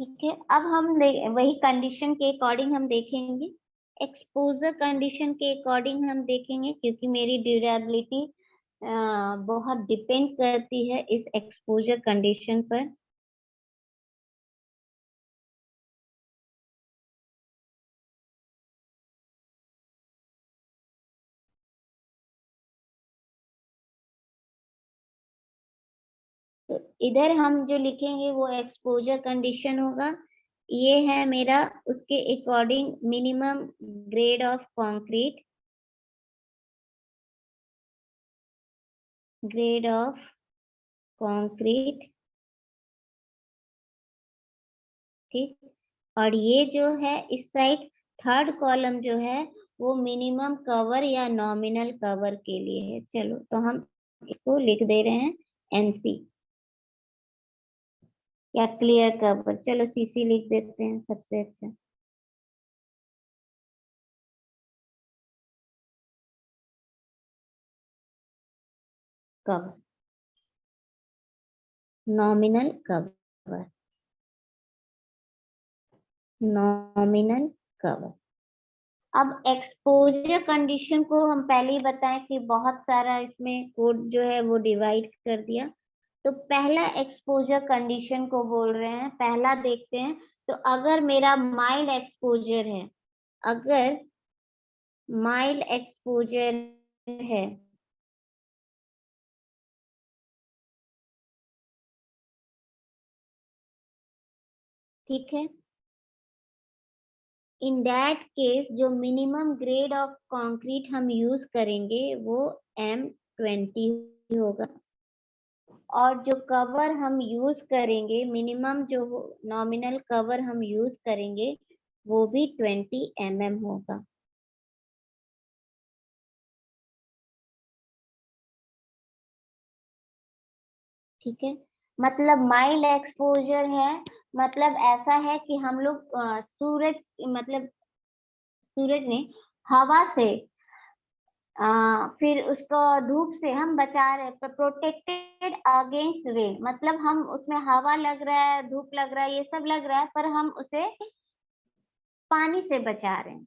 ठीक है, अब हम वही कंडीशन के अकॉर्डिंग हम देखेंगे, एक्सपोजर कंडीशन के अकॉर्डिंग हम देखेंगे, क्योंकि मेरी ड्यूरेबिलिटी बहुत डिपेंड करती है इस एक्सपोजर कंडीशन पर। तो इधर हम जो लिखेंगे वो एक्सपोजर कंडीशन होगा। ये है मेरा उसके according minimum grade of concrete, grade of concrete, ठीक। और ये जो है इस साइड थर्ड कॉलम जो है वो मिनिमम कवर या नॉमिनल कवर के लिए है। चलो तो हम इसको लिख दे रहे हैं एनसी या क्लियर कवर, चलो सीसी लिख देते हैं सबसे अच्छा। Cover, nominal cover, nominal cover. अब एक्सपोजर कंडीशन को हम पहले ही बताएं कि बहुत सारा इसमें कोड जो है वो डिवाइड कर दिया। तो पहला एक्सपोजर कंडीशन को बोल रहे हैं, पहला देखते हैं। तो अगर मेरा माइल्ड एक्सपोजर है, अगर माइल्ड एक्सपोजर है, ठीक है, इन दैट केस जो मिनिमम ग्रेड ऑफ कंक्रीट हम यूज करेंगे वो M20 होगा, और जो कवर हम यूज करेंगे, मिनिमम जो नॉमिनल कवर हम यूज करेंगे वो भी 20 mm होगा। ठीक है, मतलब माइल्ड एक्सपोजर है, मतलब ऐसा है कि हम लोग सूरज, मतलब सूरज ने हवा से फिर उसको धूप से हम बचा रहे, प्रोटेक्टेड अगेंस्ट रेन, मतलब हम उसमें हवा लग रहा है, धूप लग रहा है, ये सब लग रहा है, पर हम उसे पानी से बचा रहे हैं।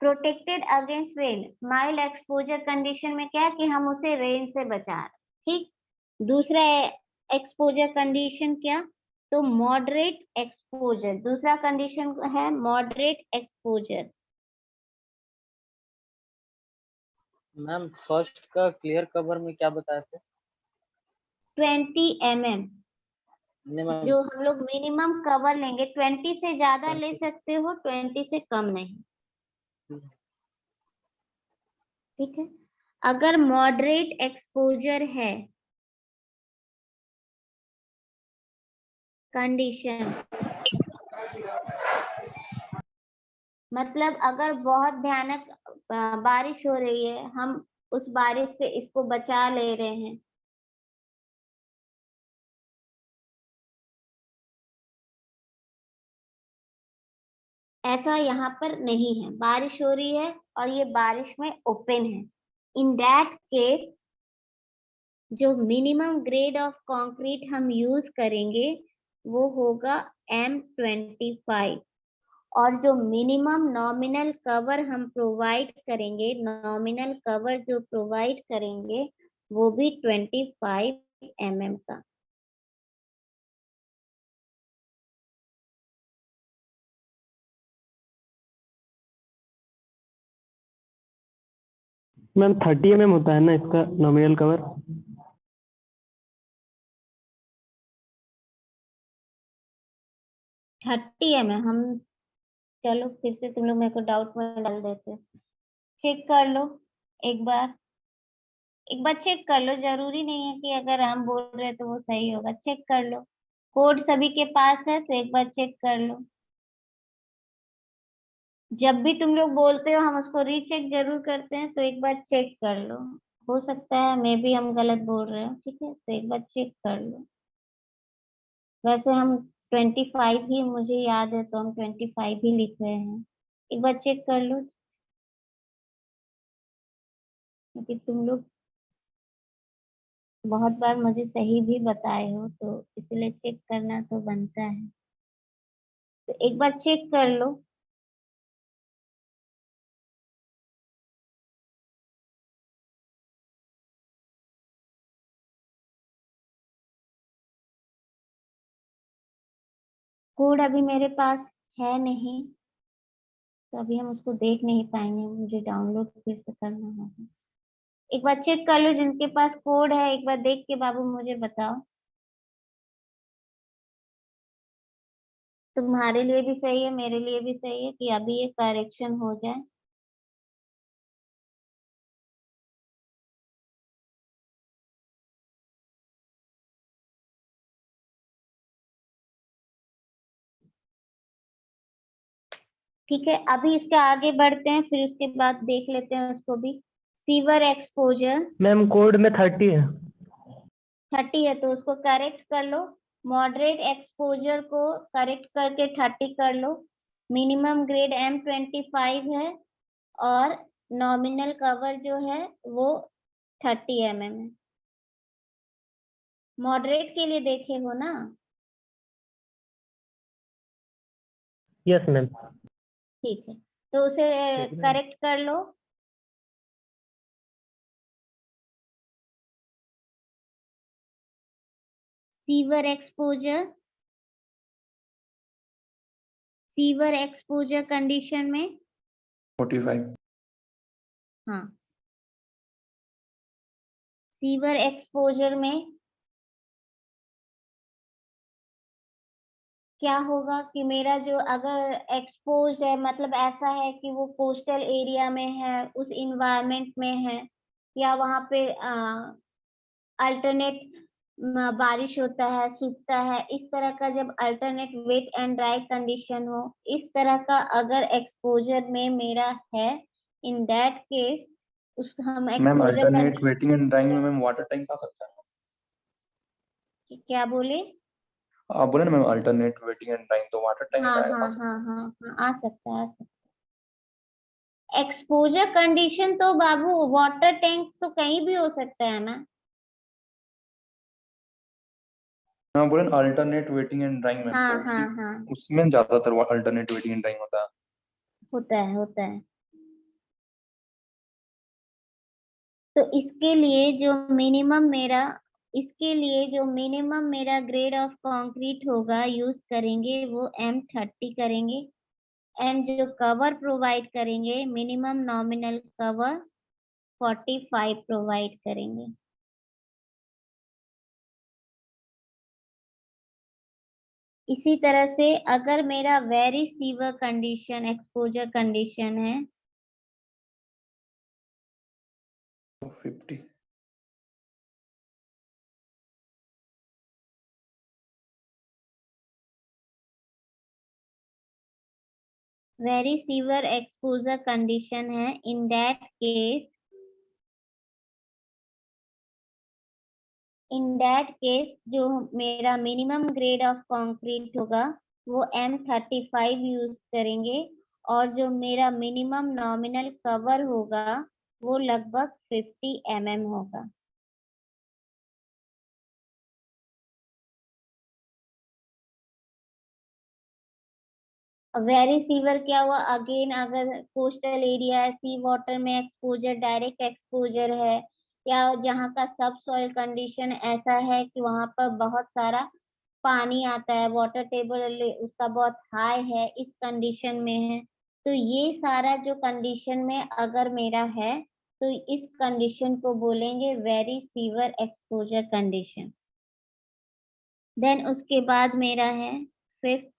Protected against rain, mild exposure condition में क्या है कि हम उसे रेन से बचा रहे हैं। ठीक, दूसरा एक्सपोजर कंडीशन क्या, तो मॉडरेट एक्सपोजर, दूसरा कंडीशन है मॉडरेट एक्सपोजर। मैम फर्स्ट का क्लियर कवर में क्या बताए थे? 20 mm नहीं मैम। जो हम लोग मिनिमम कवर लेंगे, 20 से ज्यादा ले सकते हो, 20 से कम नहीं। ठीक है, अगर मॉडरेट एक्सपोजर है कंडीशन, मतलब अगर बहुत भयानक बारिश हो रही है, हम उस बारिश से इसको बचा ले रहे हैं, ऐसा यहाँ पर नहीं है, बारिश हो रही है और ये बारिश में ओपन है। इन दैट केस जो मिनिमम ग्रेड ऑफ कंक्रीट हम यूज करेंगे वो होगा M25, और जो मिनिमम नॉमिनल कवर हम प्रोवाइड करेंगे, नॉमिनल कवर जो प्रोवाइड करेंगे वो भी 25 mm का। मैम 30 mm होता है ना इसका नॉमिनल कवर? 30 mm हम, चलो फिर से तुम लोग मेरे को डाउट में डाल देते, चेक कर लो एक बार, एक बार चेक कर लो, जरूरी नहीं है कि अगर हम बोल रहे हैं तो वो सही होगा, चेक कर लो, कोड सभी के पास है तो एक बार चेक कर लो। जब भी तुम लोग बोलते हो हम उसको रीचेक जरूर करते हैं, तो एक बार चेक कर लो, हो सकता है मे भी हम गलत बोल रहे हो। ठीक है, तो एक बार चेक कर लो। वैसे हम 25 ही, मुझे याद है, तो हम 25 ही लिख रहे हैं, एक बार चेक कर लो, क्योंकि तुम लोग बहुत बार मुझे सही भी बताए हो, तो इसलिए चेक करना तो बनता है। तो एक बार चेक कर लो। कोड अभी मेरे पास है नहीं, तो अभी हम उसको देख नहीं पाएंगे, मुझे डाउनलोड फिर से करना होगा। एक बार चेक कर लो, जिनके पास कोड है एक बार देख के बाबू मुझे बताओ। तुम्हारे लिए भी सही है, मेरे लिए भी सही है कि अभी ये करेक्शन हो जाए। ठीक है, अभी इसके आगे बढ़ते हैं, फिर उसके बाद देख लेते हैं उसको भी। सीवर एक्सपोजर मैम कोड में 30 है। 30 है तो उसको करेक्ट कर लो। मॉडरेट एक्सपोजर को करेक्ट करके 30 कर लो। मिनिमम ग्रेड M25 है और नॉमिनल कवर जो है वो 30 mm है। मॉडरेट के लिए देखे हो ना? Yes ma'am. ठीक है, तो उसे करेक्ट कर लो। सीवर एक्सपोजर कंडीशन में 45। हाँ, सीवर एक्सपोजर में क्या होगा कि मेरा जो अगर एक्सपोज है मतलब ऐसा है कि वो कोस्टल एरिया में है, उस इन्वायरमेंट में है, या वहां पे अल्टरनेट बारिश होता है, सूखता है, इस तरह का जब alternate wet and dry condition हो, इस तरह का अगर एक्सपोजर में मेरा है, इन दैट केस उस हम ma'am exposure alternate waiting and drawing में मैम वाटर टैंक आ सकता है? क्या बोले? आप बोले ना ma'am alternate waiting and drawing, तो वाटर टैंक हाँ आ हाँ सकता हाँ है? हाँ हाँ, आ सकता है, आ सकता है। एक्सपोजर कंडीशन तो बाबू वाटर टैंक तो कहीं भी हो सकता है ना। हाँ बोले ना alternate waiting and drawing ma'am, हाँ तो हाँ उसी हाँ, उसमें ज्यादातर अल्टरनेट वेटिंग एंड ड्राइंग होता है। होता है होता है। तो इसके लिए जो मिनिमम मेरा ग्रेड ऑफ कंक्रीट होगा यूज करेंगे वो M30 करेंगे। एंड जो कवर प्रोवाइड करेंगे मिनिमम नॉमिनल कवर 45 प्रोवाइड करेंगे। इसी तरह से अगर मेरा very sewer condition exposure condition है, तो 50। वेरी सीवर एक्सपोजर कंडीशन है, इन दैट केस जो मेरा मिनिमम ग्रेड ऑफ कंक्रीट होगा वो M35 यूज करेंगे, और जो मेरा मिनिमम नॉमिनल कवर होगा वो लगभग 50 mm होगा। वेरी सीवर क्या हुआ? अगेन अगर कोस्टल एरिया है, सी वाटर में एक्सपोजर, डायरेक्ट एक्सपोजर है, या जहाँ का सब सॉइल कंडीशन ऐसा है कि वहां पर बहुत सारा पानी आता है, वाटर टेबल उसका बहुत हाई है, इस कंडीशन में है, तो ये सारा जो कंडीशन में अगर मेरा है तो इस कंडीशन को बोलेंगे very severe exposure condition. Then उसके बाद मेरा है fifth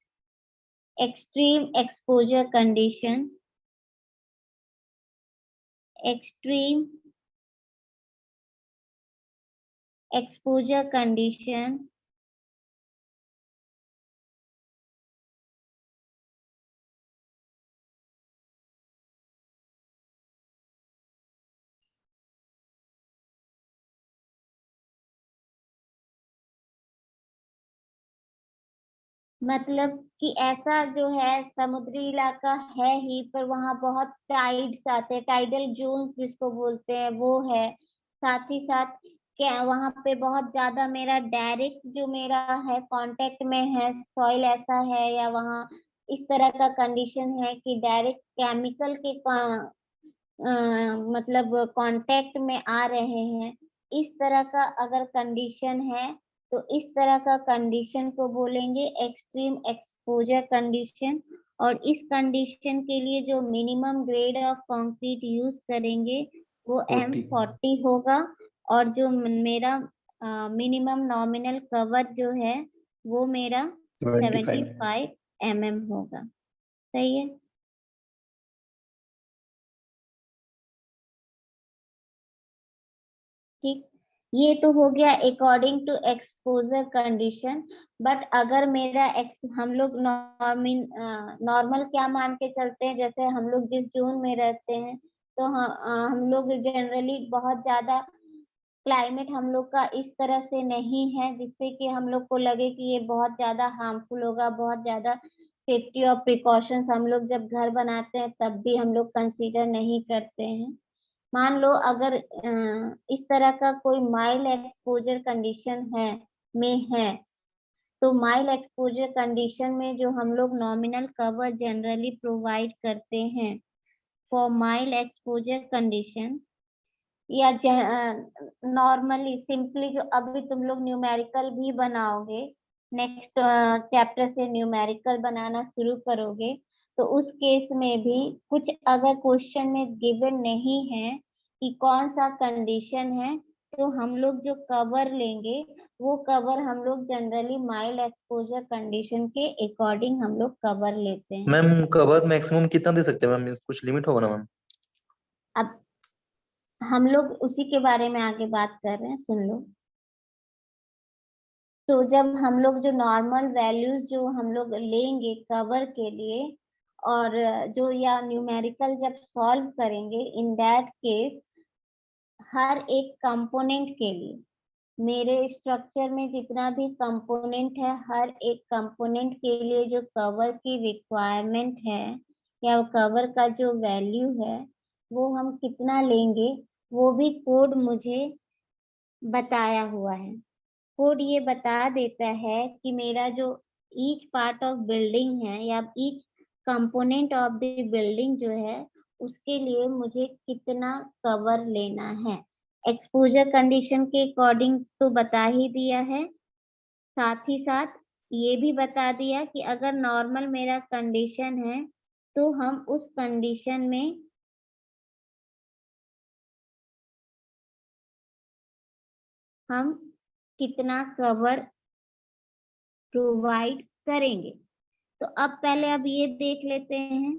extreme exposure condition. Extreme exposure condition मतलब कि ऐसा जो है समुद्री इलाका है ही, पर वहां बहुत टाइड्स आते हैं, टाइडल जोन्स जिसको बोलते हैं वो है। साथ ही साथ क्या वहां पे बहुत ज्यादा मेरा डायरेक्ट जो मेरा है कांटेक्ट में है सॉइल ऐसा है, या वहाँ इस तरह का कंडीशन है कि डायरेक्ट केमिकल के मतलब कांटेक्ट में आ रहे हैं, इस तरह का अगर कंडीशन है तो इस तरह का कंडीशन को बोलेंगे एक्सट्रीम एक्सपोजर कंडीशन। और इस कंडीशन के लिए जो minimum grade of concrete use करेंगे वो 40 M40 होगा, और जो मेरा मिनिमम नॉमिनल कवर जो है वो मेरा 75 mm होगा। सही है। ठीक, ये तो हो गया according to exposure condition. But अगर मेरा हम लोग नॉर्मल क्या मान के चलते हैं, जैसे हम लोग जिस जोन में रहते हैं तो हम लोग जनरली बहुत ज्यादा क्लाइमेट हम लोग का इस तरह से नहीं है जिससे कि हम लोग को लगे कि ये बहुत ज्यादा हार्मफुल होगा, बहुत ज्यादा सेफ्टी और प्रिकॉशंस हम लोग जब घर बनाते हैं तब भी हम लोग कंसीडर नहीं करते हैं। मान लो अगर इस तरह का कोई माइल्ड एक्सपोजर कंडीशन है तो माइल्ड एक्सपोजर कंडीशन में जो हम लोग नॉमिनल कवर जनरली प्रोवाइड करते हैं फॉर माइल्ड एक्सपोजर कंडीशन, या नॉर्मली सिंपली जो अभी तुम लोग न्यूमेरिकल भी बनाओगे, नेक्स्ट चैप्टर से न्यूमेरिकल बनाना शुरू करोगे, तो उस केस में भी कुछ अगर क्वेश्चन में गिवन नहीं है कि कौन सा कंडीशन है, तो हम लोग जो कवर लेंगे वो कवर हम लोग जनरली माइल्ड एक्सपोजर कंडीशन के अकॉर्डिंग हम लोग कवर लेते हैं। मैम कवर मैक्सिमम कितना दे सकते हैं मैम, मींस कुछ लिमिट होगा ना मैम? अब हम लोग उसी के बारे में आगे बात कर रहे हैं, सुन लो। तो जब हम लोग जो नॉर्मल वैल्यूज जो हम लोग लेंगे कवर के लिए, और जो या न्यूमेरिकल जब सॉल्व करेंगे, इन दैट केस हर एक कंपोनेंट के लिए, मेरे स्ट्रक्चर में जितना भी कंपोनेंट है हर एक कंपोनेंट के लिए जो कवर की रिक्वायरमेंट है या कवर का जो वैल्यू है वो हम कितना लेंगे वो भी कोड मुझे बताया हुआ है। कोड ये बता देता है कि मेरा जो ईच पार्ट ऑफ बिल्डिंग है या each component of the building जो है उसके लिए मुझे कितना कवर लेना है। एक्सपोजर कंडीशन के अकॉर्डिंग तो बता ही दिया है, साथ ही साथ ये भी बता दिया कि अगर नॉर्मल मेरा कंडीशन है तो हम उस कंडीशन में हम कितना कवर प्रोवाइड करेंगे। तो अब पहले अब ये देख लेते हैं।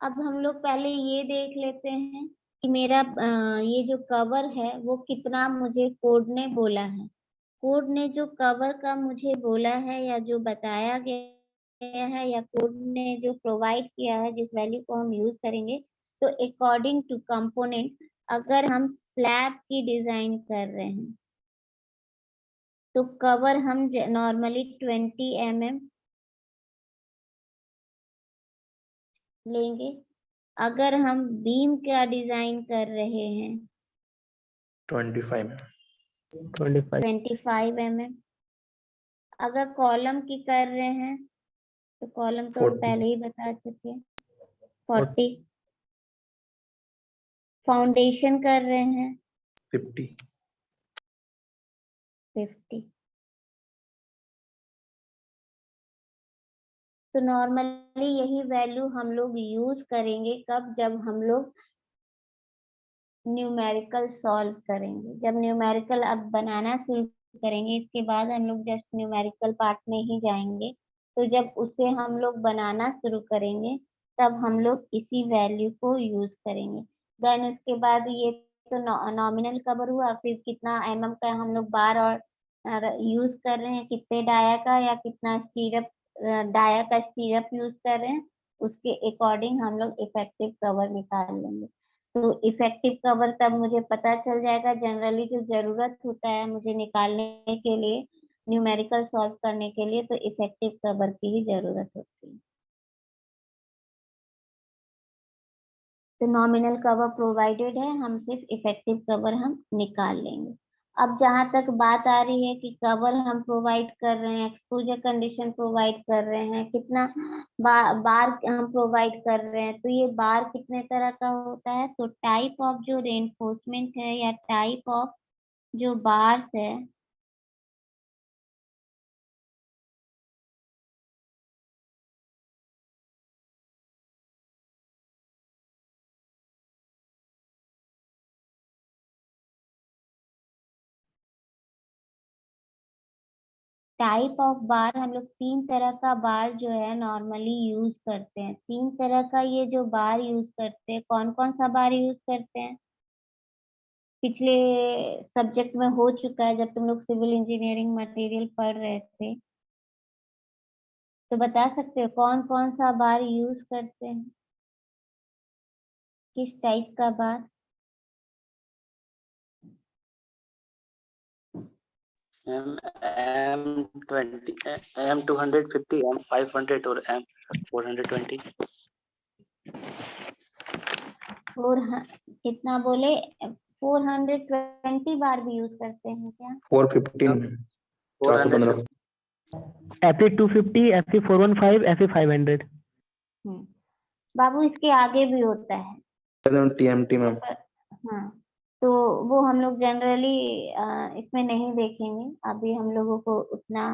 अब हम लोग पहले ये देख लेते हैं कि मेरा ये जो कवर है वो कितना मुझे कोड ने बोला है। कोड ने जो कवर का मुझे बोला है या जो बताया गया है या कोड ने जो प्रोवाइड किया है जिस वैल्यू को हम यूज करेंगे, तो अकॉर्डिंग टू कंपोनेंट अगर हम स्लैब की डिजाइन कर रहे हैं तो कवर हम नॉर्मली 20 mm लेंगे। अगर हम बीम का डिजाइन कर रहे हैं 25 25 mm। अगर कॉलम की कर रहे हैं तो कॉलम तो हम 40 पहले ही बता चुके हैं 40। फाउंडेशन कर रहे हैं 50 50। तो नॉर्मली यही वैल्यू हम लोग यूज करेंगे कब, जब हम लोग न्यूमेरिकल सॉल्व करेंगे। जब न्यूमेरिकल अब बनाना शुरू करेंगे इसके बाद हम लोग जस्ट न्यूमेरिकल पार्ट में ही जाएंगे, तो जब उसे हम लोग बनाना शुरू करेंगे तब हम लोग इसी वैल्यू को यूज करेंगे। देन उसके बाद ये तो नॉमिनल कवर हुआ, फिर कितना mm का हम लोग बार और यूज कर रहे हैं, कितने डाया का या कितना स्टीरअप डाया का स्टीरअप यूज कर रहे हैं, उसके अकॉर्डिंग हम लोग इफेक्टिव कवर निकाल लेंगे। तो इफेक्टिव कवर तब मुझे पता चल जाएगा, जनरली जो जरूरत होता है मुझे निकालने के लिए न्यूमेरिकल सॉल्व करने के लिए, तो इफेक्टिव कवर की ही जरूरत होती है। तो नॉमिनल कवर प्रोवाइडेड है, हम सिर्फ इफेक्टिव कवर हम निकाल लेंगे। अब जहां तक बात आ रही है कि कवर हम प्रोवाइड कर रहे हैं, एक्सपोजर कंडीशन प्रोवाइड कर रहे हैं, कितना बार हम प्रोवाइड कर रहे हैं, तो ये बार कितने तरह का होता है, तो टाइप ऑफ जो रेनफोर्समेंट है या टाइप ऑफ जो बार्स है, टाइप ऑफ बार हम लोग 3 तरह का बार जो है नॉर्मली यूज करते हैं। 3 तरह का ये जो बार यूज करते हैं, कौन कौन सा बार यूज करते हैं, पिछले सब्जेक्ट में हो चुका है जब तुम लोग सिविल इंजीनियरिंग मटेरियल पढ़ रहे थे। तो बता सकते हो कौन कौन सा बार यूज करते हैं, किस टाइप का बार? M20, M250, M500 और M420। कितना बोले? 420 बार भी यूज करते हैं क्या? 415 में 415। FE 250, FE 415, FE 500। बाबू इसके आगे भी होता है TMT में। हाँ, तो वो हम लोग जनरली इसमें नहीं देखेंगे, अभी हम लोगों को उतना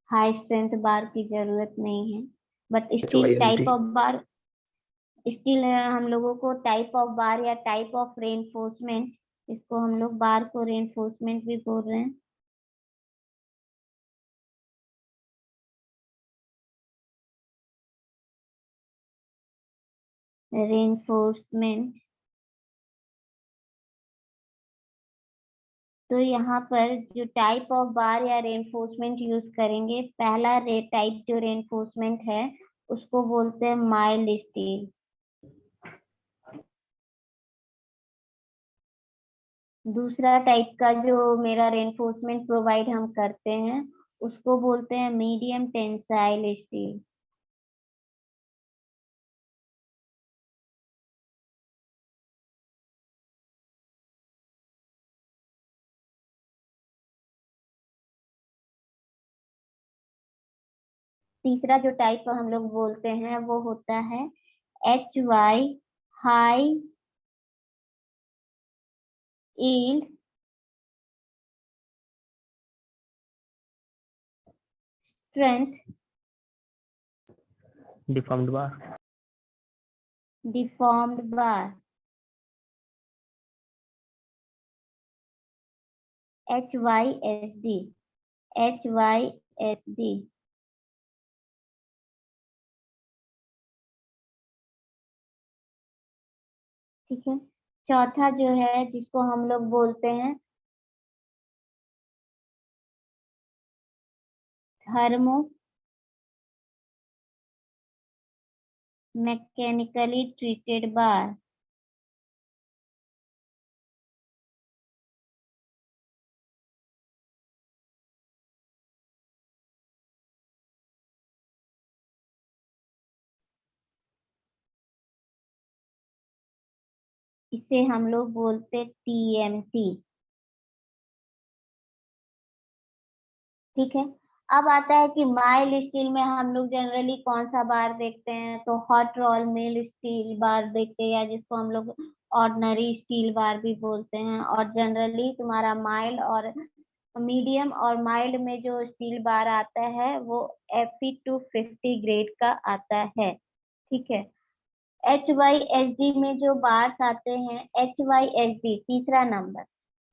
हाई स्ट्रेंथ बार की जरूरत नहीं है, but still type of bar, still हम लोगों को टाइप ऑफ बार या टाइप ऑफ रेनफोर्समेंट, इसको हम लोग बार को रेनफोर्समेंट भी बोल रहे हैं। रेनफोर्समेंट, तो यहाँ पर जो टाइप ऑफ बार या रेनफोर्समेंट यूज करेंगे, पहला टाइप जो रेनफोर्समेंट है उसको बोलते हैं माइल्ड स्टील। दूसरा टाइप का जो मेरा रेनफोर्समेंट प्रोवाइड हम करते हैं उसको बोलते हैं मीडियम टेंसाइल स्टील। तीसरा जो टाइप हम लोग बोलते हैं वो होता है HY, high yield strength deformed बार। डिफॉर्म्ड बार, HYSD, HYSD। ठीक है, चौथा जो है जिसको हम लोग बोलते हैं थर्मो मैकेनिकली ट्रीटेड बार। इसे हम लोग बोलते TMT। ठीक है, अब आता है कि माइल्ड स्टील में हम लोग जनरली कौन सा बार देखते हैं, तो हॉट रोल मिल स्टील बार देखते हैं, या जिसको हम लोग ऑर्डिनरी स्टील बार भी बोलते हैं। और जनरली तुम्हारा माइल्ड और मीडियम और माइल्ड में जो स्टील बार आता है वो Fe 250 ग्रेड का आता है। ठीक है, HYSD में जो बार्स आते हैं, HYSD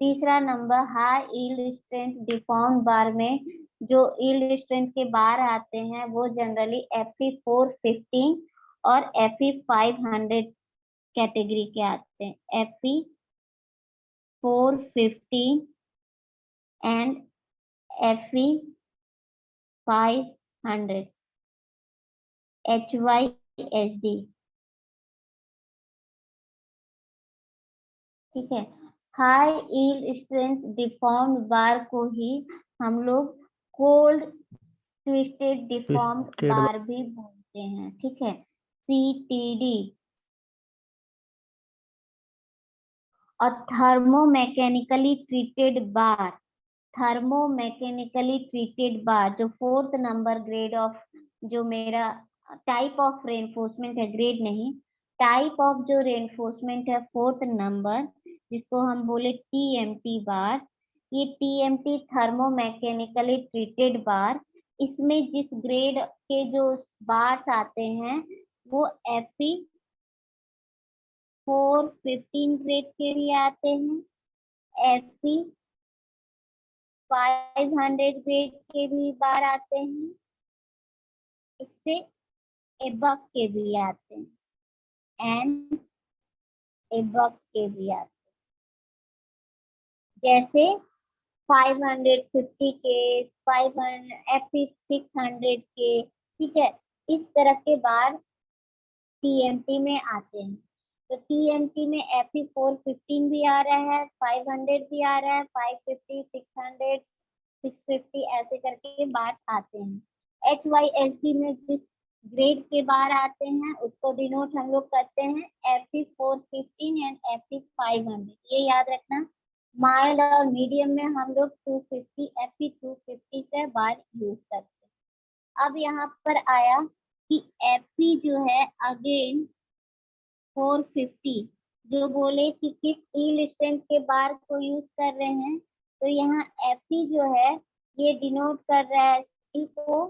तीसरा number high yield strength deformed बार में जो यील्ड स्ट्रेंथ के बार आते हैं वो जनरली Fe 415 और Fe 500 कैटेगरी के आते हैं। Fe 415 and Fe 500, HYSD। ठीक है, हाई यील्ड स्ट्रेंथ डिफॉर्म्ड बार को ही हम लोग कोल्ड ट्विस्टेड डिफॉर्म्ड बार भी बोलते हैं। ठीक है, CTD और थर्मोमैकेनिकली ट्रीटेड बार। थर्मोमैकेनिकली ट्रीटेड बार जो 4th नंबर ग्रेड ऑफ, जो मेरा टाइप ऑफ रेनफोर्समेंट है, ग्रेड नहीं, टाइप ऑफ जो रेनफोर्समेंट है 4th नंबर, जिसको हम बोले TMT बार। ये TMT थर्मोमैकेनिकली ट्रीटेड बार, इसमें जिस ग्रेड के जो बार्स आते हैं वो Fe 415 ग्रेड के भी आते हैं, Fe 500 ग्रेड के भी बार आते हैं, इससे एबव के भी आते हैं, एंड एबव के भी आते हैं, जैसे 550 के, 500 Fe 600 के, ठीक है। इस तरह के बार TMT में आते हैं। तो TMT में Fe 415 भी आ रहा है, 500 भी आ रहा है, 550, 600, 650 ऐसे करके बार आते हैं। HYSD में जिस ग्रेड के बार आते हैं उसको डिनोट हम लोग करते हैं Fe 415 एंड Fe 500। ये याद रखना। माइल्ड और मीडियम में हम लोग 250 Fe 250 का बार यूज करते हैं। अब यहाँ पर आया कि Fe जो है अगेन 450, जो बोले कि किस यील्ड स्ट्रेंथ के बार को यूज कर रहे हैं, तो यहाँ Fe जो है ये डिनोट कर रहा है स्टील को,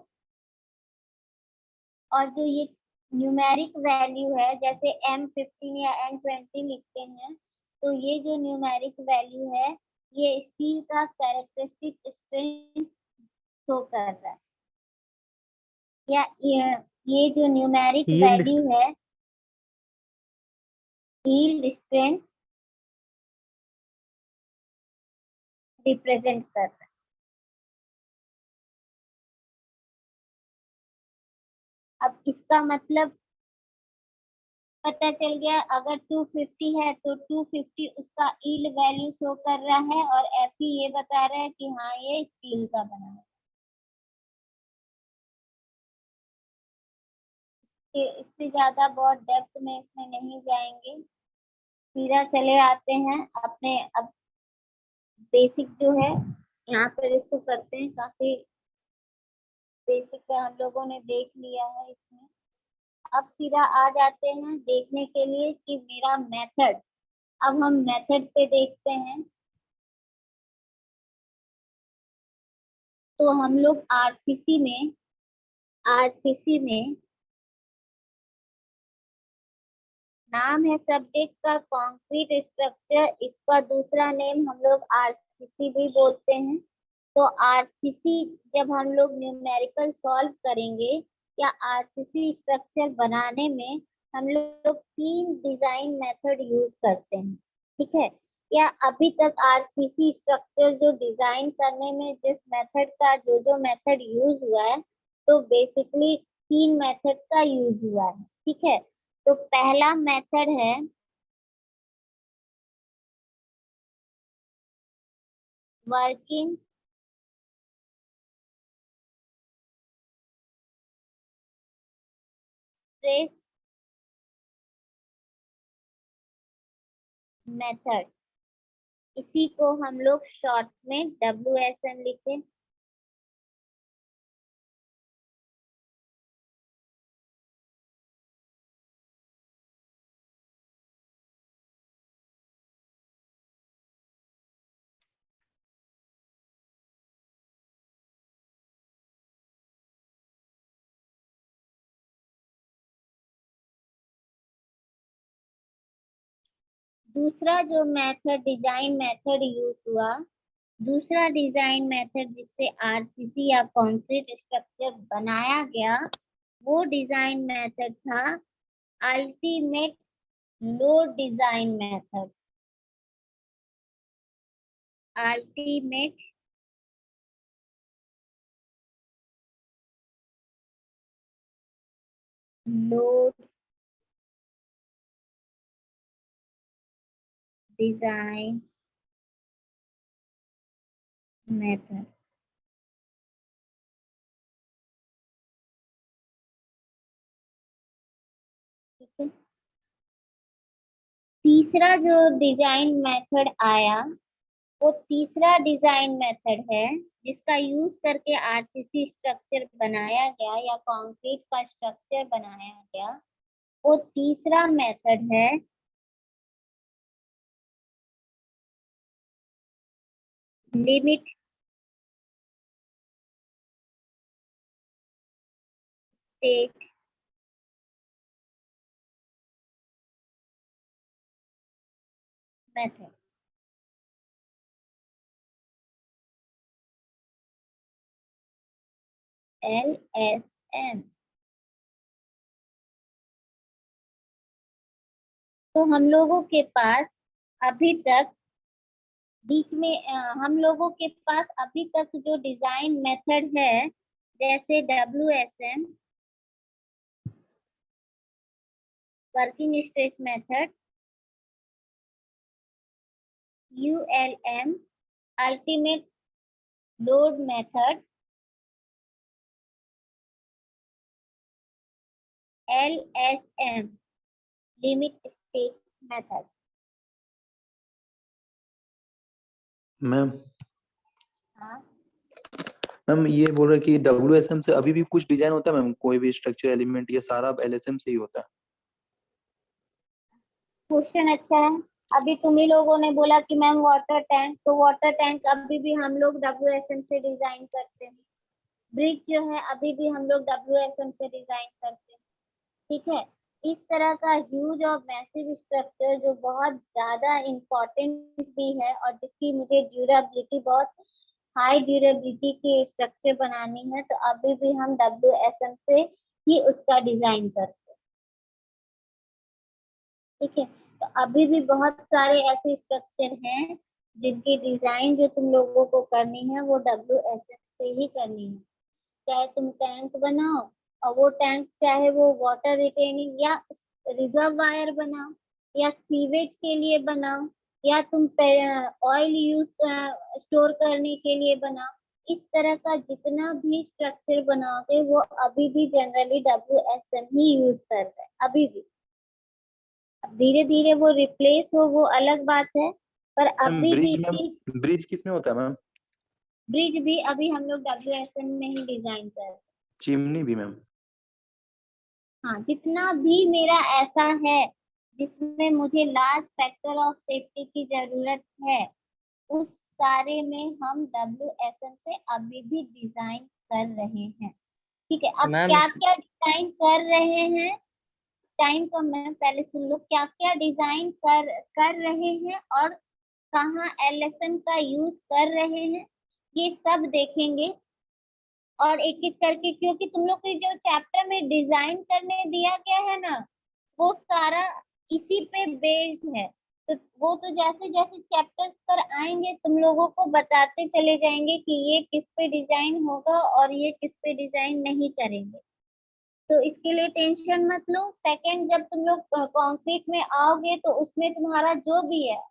और जो ये न्यूमेरिक वैल्यू है जैसे M15 या M20 लिखते हैं, तो ये जो न्यूमेरिक वैल्यू है ये स्टील का कैरेक्टरिस्टिक स्ट्रेंथ शो कर रहा है, या ये जो न्यूमेरिक वैल्यू है यील्ड स्ट्रेंथ रिप्रेजेंट कर रहा है। अब इसका मतलब पता चल गया, अगर 250 है तो 250 उसका यील्ड वैल्यू शो कर रहा है, और Fe ये बता रहा है कि हाँ ये स्टील का बना है। इससे ज्यादा बहुत डेप्थ में इसमें नहीं जाएंगे, सीधा चले आते हैं अपने। अब बेसिक जो है यहाँ पर इसको करते हैं, काफी बेसिक पे हम लोगों ने देख लिया है इसमें। अब सीधा आ जाते हैं देखने के लिए कि मेरा मेथड। अब हम मेथड पे देखते हैं, तो हम लोग आरसीसी में नाम है सब्जेक्ट का कंक्रीट स्ट्रक्चर, इसका दूसरा नेम हम लोग आरसीसी भी बोलते हैं। तो आरसीसी जब हम लोग न्यूमेरिकल सॉल्व करेंगे या आरसीसी स्ट्रक्चर बनाने में हम लोग 3 डिजाइन मेथड यूज करते हैं, ठीक है। या अभी तक आरसीसी स्ट्रक्चर जो डिजाइन करने में जिस मेथड का जो मेथड यूज हुआ है, तो बेसिकली 3 मेथड का यूज हुआ है, ठीक है। तो पहला मेथड है वर्किंग स्ट्रेस मेथड, इसी को हम लोग शॉर्ट में WSM लिखें। दूसरा जो मेथड डिजाइन मेथड यूज हुआ, दूसरा डिजाइन मेथड जिससे आरसीसी या कंक्रीट स्ट्रक्चर बनाया गया, वो डिजाइन मेथड था ultimate load design method. Ultimate load design method. तीसरा जो डिजाइन मेथड आया वो तीसरा डिजाइन मेथड है जिसका यूज करके आरसीसी स्ट्रक्चर बनाया गया या कंक्रीट का स्ट्रक्चर बनाया गया। वो तीसरा मेथड है लिमिट स्टेट मेथड। LSM। तो हम लोगों के पास अभी तक हम लोगों के पास अभी तक जो डिजाइन मेथड है जैसे WSM working stress method, ULM ultimate load method, LSM limit state method. Ma'am हाँ, मैम ये बोल रहे कि WSM से अभी भी कुछ डिजाइन होता है मैम, कोई भी स्ट्रक्चर एलिमेंट, ये सारा LSM से ही होता है? क्वेश्चन अच्छा है। अभी तुम ही लोगों ने बोला कि मैम वाटर टैंक, तो वाटर टैंक अभी भी हम लोग WSM से डिजाइन करते हैं। ब्रिज जो है अभी भी हम लोग WSM से डिजाइन करते हैं। ठीक है, इस तरह का ह्यूज और मैसिव स्ट्रक्चर जो बहुत ज्यादा इम्पोर्टेंट भी है और जिसकी मुझे ड्यूरेबिलिटी बहुत हाई ड्यूरेबिलिटी के स्ट्रक्चर बनानी है, तो अभी भी हम WSM से ही उसका डिजाइन करते हैं। ठीक है, तो अभी भी बहुत सारे ऐसे स्ट्रक्चर हैं जिनकी डिजाइन जो तुम लोगों को करनी है वो WSM से ही करनी है। चाहे तुम टैंक बनाओ और वो टैंक चाहे वो वाटर रिटेनिंग या रिजर्वायर बनाओ या सीवेज के लिए बनाओ या तुम ऑयल यूज स्टोर करने के लिए बनाओ, इस तरह का जितना भी स्ट्रक्चर बनाओगे वो अभी भी जनरली WSM ही यूज कर रहे हैं अभी भी। अब धीरे धीरे वो रिप्लेस हो वो अलग बात है, पर अभी भी स्टिल ब्रिज किस में होता है मैम? ब्रिज भी अभी हम लोग WSM में ही डिजाइन कर रहे हैं। चिमनी भी मैम? हाँ, जितना भी मेरा ऐसा है जिसमें मुझे लार्ज फैक्टर ऑफ सेफ्टी की जरूरत है उस सारे में हम WSM से अभी भी डिजाइन कर रहे हैं। ठीक है, अब मैम क्या क्या डिजाइन कर रहे हैं, टाइम को मैं पहले सुन लो, क्या क्या डिजाइन कर रहे हैं और कहाँ LSM का यूज कर रहे हैं ये सब देखेंगे और एक एक करके, क्योंकि तुम लोग के जो चैप्टर में डिजाइन करने दिया गया है ना वो सारा इसी पे बेस्ड है। तो वो तो जैसे जैसे चैप्टर्स पर आएंगे तुम लोगों को बताते चले जाएंगे कि ये किस पे डिजाइन होगा और ये किस पे डिजाइन नहीं करेंगे। तो इसके लिए टेंशन मत लो। सेकंड, जब तुम लोग कंक्रीट में आओगे तो उसमें तुम्हारा जो भी है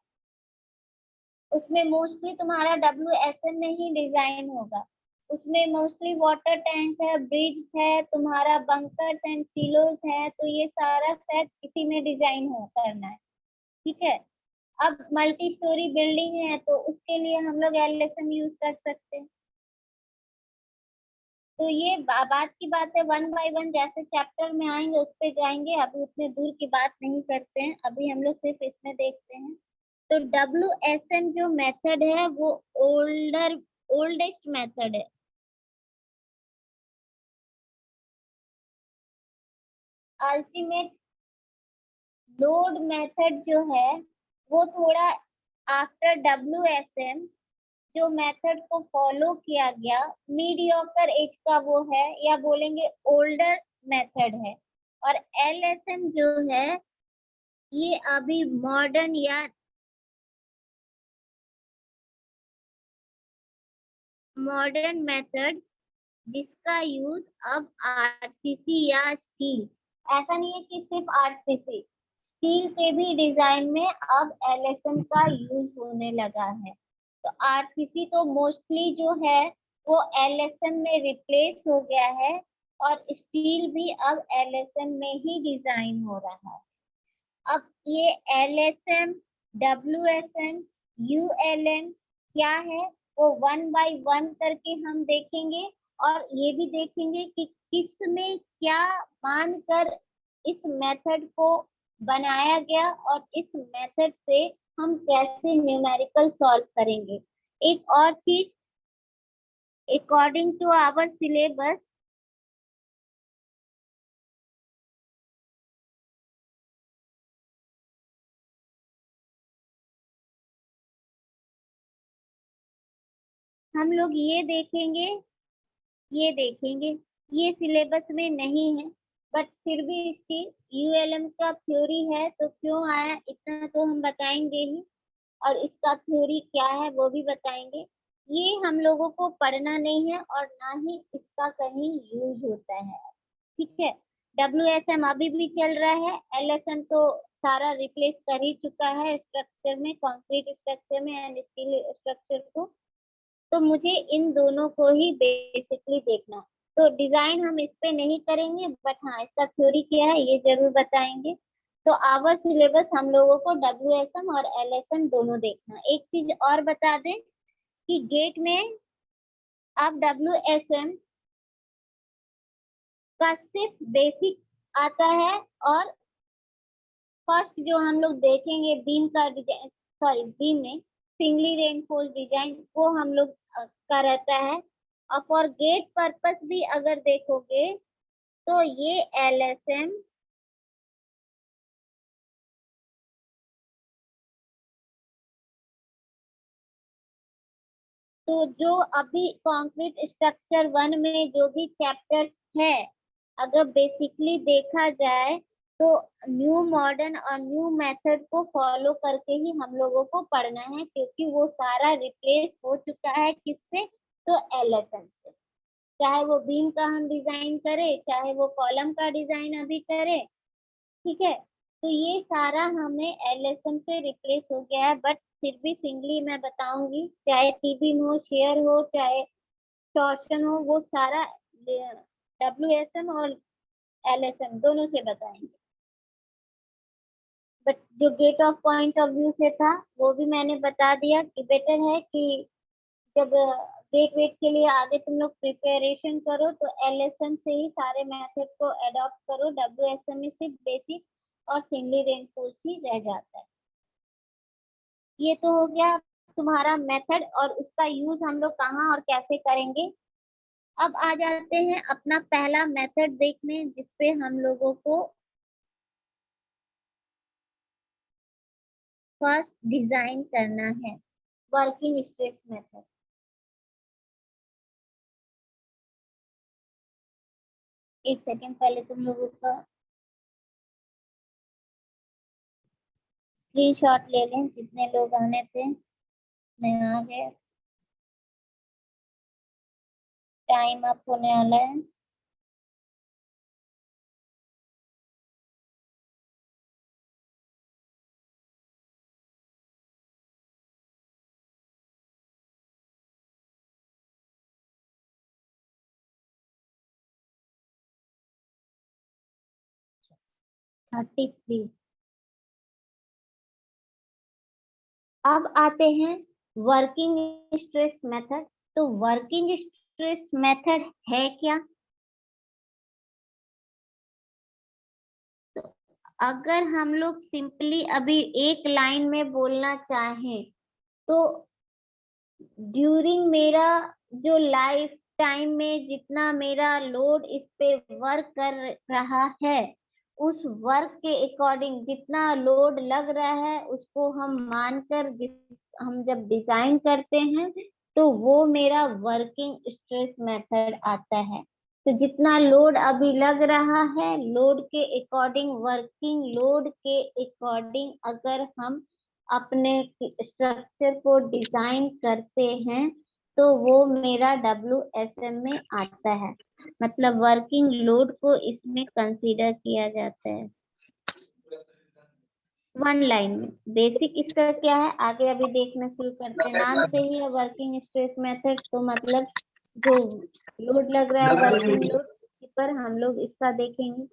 उसमें मोस्टली तुम्हारा WSM में ही डिजाइन होगा। उसमें मोस्टली वाटर टैंक है, ब्रिज है, तुम्हारा बंकर्स एंड सिलोस है, तो ये सारा सेट इसी में डिजाइन हो करना है। ठीक है, अब मल्टी स्टोरी बिल्डिंग है तो उसके लिए हम लोग LSM यूज कर सकते हैं। तो ये बात की बात है, वन बाय वन जैसे चैप्टर में आएंगे उस पे जाएंगे, अभी उतने दूर की बात नहीं करते हैं, अभी हम लोग सिर्फ इसमें देखते हैं। तो WSM जो मेथड है वो ओल्डेस्ट मेथड है। अल्टीमेट लोड मेथड जो है वो थोड़ा आफ्टर WSM जो मेथड को फॉलो किया गया मीडियोकर एज का वो है या बोलेंगे ओल्डर मेथड है। और LSM जो है ये अभी मॉडर्न या मॉडर्न मेथड जिसका यूज अब RCC या स्टील, ऐसा नहीं है कि सिर्फ RCC, स्टील के भी डिजाइन में अब LSM का यूज होने लगा है। तो RCC तो मोस्टली जो है वो LSM में रिप्लेस हो गया है और स्टील भी अब LSM में ही डिजाइन हो रहा है। अब ये LSM, WSM, ULM क्या है वो 1 बाय 1 करके हम देखेंगे और ये भी देखेंगे कि किस में क्या मानकर इस मेथड को बनाया गया और इस मेथड से हम कैसे न्यूमेरिकल सॉल्व करेंगे। एक और चीज, अकॉर्डिंग टू आवर सिलेबस हम लोग ये देखेंगे, ये सिलेबस में नहीं है बट फिर भी इसकी ULM का थ्योरी है तो क्यों आया इतना तो हम बताएंगे ही, और इसका थ्योरी क्या है वो भी बताएंगे। ये हम लोगों को पढ़ना नहीं है और ना ही इसका कहीं यूज होता है, ठीक है। WSM अभी भी चल रहा है, LSM तो सारा रिप्लेस कर ही चुका है स्ट्रक्चर में, कंक्रीट स्ट्रक्चर में एंड स्टील स्ट्रक्चर को। तो मुझे इन दोनों को ही बेसिकली देखना है। तो डिजाइन हम इस पे नहीं करेंगे बट हाँ इसका थ्योरी क्या है ये जरूर बताएंगे। तो आवर सिलेबस हम लोगों को WSM और LSM दोनों देखना। एक चीज और बता दें कि गेट में अब WSM का सिर्फ बेसिक आता है और फर्स्ट जो हम लोग देखेंगे बीम का डिजाइन, सॉरी बीम में सिंगली रेनफोर्स डिजाइन वो हम लोग का रहता है। और फॉर गेट पर्पस भी अगर देखोगे तो ये LSM तो जो अभी कंक्रीट स्ट्रक्चर 1 में जो भी चैप्टर्स है अगर बेसिकली देखा जाए तो न्यू मॉडर्न और न्यू मेथड को फॉलो करके ही हम लोगों को पढ़ना है क्योंकि वो सारा रिप्लेस हो चुका है किससे, तो LSM से। चाहे वो बीम का हम डिजाइन करें चाहे वो कॉलम का डिजाइन अभी करें, ठीक है। तो ये सारा हमें LSM से रिप्लेस हो गया है बट फिर भी सिंगली मैं बताऊंगी, चाहे टी-बीम हो, शेयर हो, चाहे टॉर्शन हो, वो सारा WSM और LSM दोनों से बताएंगे। बट जो gate of point of view से था वो भी मैंने बता दिया कि बेटर है कि जब गेट वेट के लिए आगे तुम लोग प्रिपरेशन करो तो LSM से ही सारे मेथड को अडॉप्ट करो, WSM में सिर्फ बेसिक और सिंगली रेनफोर्स ही रह जाता है। ये तो हो गया तुम्हारा मेथड और उसका यूज हम लोग कहाँ और कैसे करेंगे। अब आ जाते हैं अपना पहला मेथड देखने जिसपे हम लोगों को फर्स्ट डिजाइन करना है, वर्किंग स्ट्रेस मेथड। एक सेकेंड पहले तुम लोगों का स्क्रीनशॉट ले लें जितने लोग आने थे, नहीं आ गए, टाइम अप होने वाला है। Thirty three. अब आते हैं वर्किंग स्ट्रेस मेथड। तो वर्किंग स्ट्रेस मेथड है क्या? तो अगर हम लोग सिंपली अभी एक लाइन में बोलना चाहें तो ड्यूरिंग मेरा जो लाइफ टाइम में जितना मेरा लोड इस पे वर्क कर रहा है उस वर्क के अकॉर्डिंग जितना लोड लग रहा है उसको हम मानकर हम जब डिजाइन करते हैं तो वो मेरा वर्किंग स्ट्रेस मेथड आता है। तो जितना लोड अभी लग रहा है लोड के अकॉर्डिंग, वर्किंग लोड के अकॉर्डिंग अगर हम अपने स्ट्रक्चर को डिजाइन करते हैं तो वो मेरा WSM में आता है, मतलब वर्किंग लोड को इसमें कंसीडर किया जाता है। वन लाइन में बेसिक इसका क्या है आगे अभी देखना शुरू करते हैं। नाम से ही है वर्किंग स्ट्रेस मेथड, तो मतलब जो लोड लग रहा है वर्किंग लोड पर हम लोग इसका देखेंगे।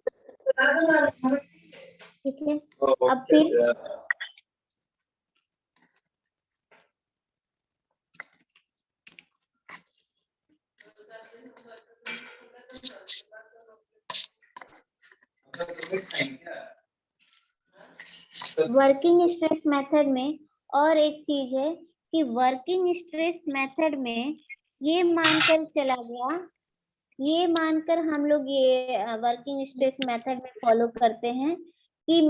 ठीक है। अब फिर वर्किंग स्ट्रेस मेथड में और एक चीज है कि वर्किंग स्ट्रेस मेथड में ये मानकर चला गया, ये मानकर हम लोग ये वर्किंग स्ट्रेस मेथड में फॉलो करते हैं कि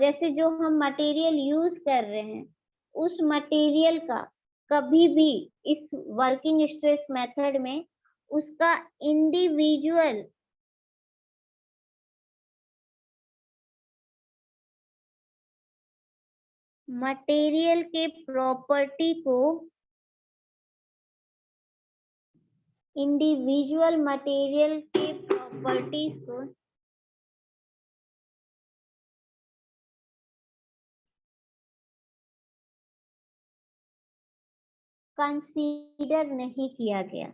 जैसे जो हम मटेरियल यूज कर रहे हैं उस मटेरियल का कभी भी इस वर्किंग स्ट्रेस मेथड में उसका इंडिविजुअल मटेरियल के प्रॉपर्टी को, इंडिविजुअल मटेरियल के प्रॉपर्टीज को कंसीडर नहीं किया गया।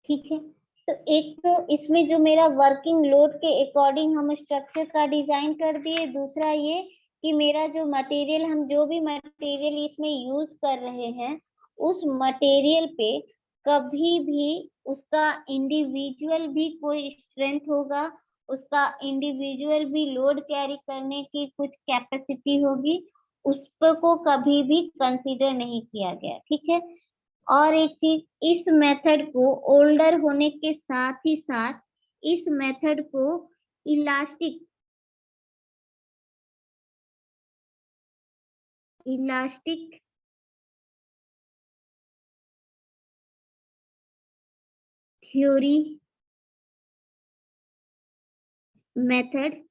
ठीक है, तो एक तो इसमें जो मेरा वर्किंग लोड के अकॉर्डिंग हम स्ट्रक्चर का डिजाइन कर दिए, दूसरा ये कि मेरा जो मटेरियल, हम जो भी मटेरियल इसमें यूज कर रहे हैं उस मटेरियल पे कभी भी उसका इंडिविजुअल भी कोई स्ट्रेंथ होगा, उसका इंडिविजुअल भी लोड कैरी करने की कुछ कैपेसिटी होगी, उस पर को कभी भी कंसीडर नहीं किया गया। ठीक है, और एक चीज, इस मेथड को ओल्डर होने के साथ ही साथ इस मेथड को इलास्टिक थ्योरी मेथड